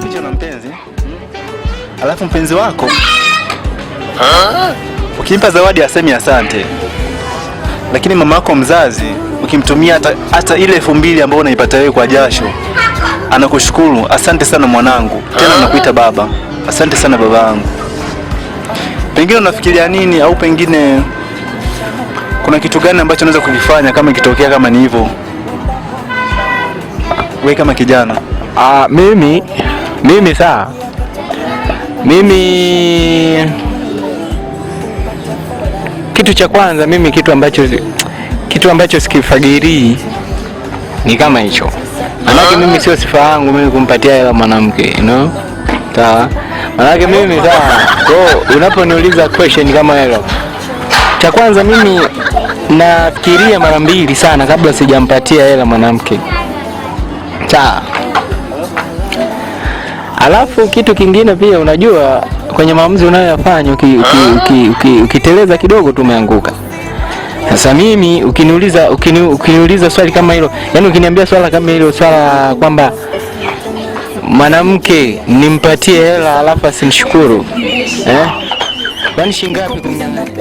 Picha na mpenzi. Alafu mpenzi wako ukimpa zawadi asemi asante. Lakini mama yako mzazi ukimtumia hata ile 2000 ambayo unaipata wewe kwa jasho, anakushukuru, asante sana mwanangu. Tena anakuita baba. Asante sana babangu. Pengine unafikiria nini, au pengine kuna kitu gani ambacho unaweza kukifanya kama ikitokea kama ni hivyo? Wewe kama kijana. Mimi kitu cha kwanza, kitu ambacho sikifagirii ni kama hicho. Manake mimi sio sifa yangu mimi kumpatia hela mwanamke, you know? Sawa? Manake mimi kwa unaponiuliza question kama hilo, cha kwanza mimi nafikiria mara mbili sana kabla sijampatia hela mwanamke. Sawa? Alafu kitu kingine pia, unajua kwenye maamuzi unayoyafanya ukiteleza kidogo tu umeanguka. Sasa mimi ukiniuliza swali kama hilo, yani ukiniambia swala kama hilo, swala kwamba mwanamke nimpatie hela alafu asinishukuru, kwani shingapi kumnyang'anya?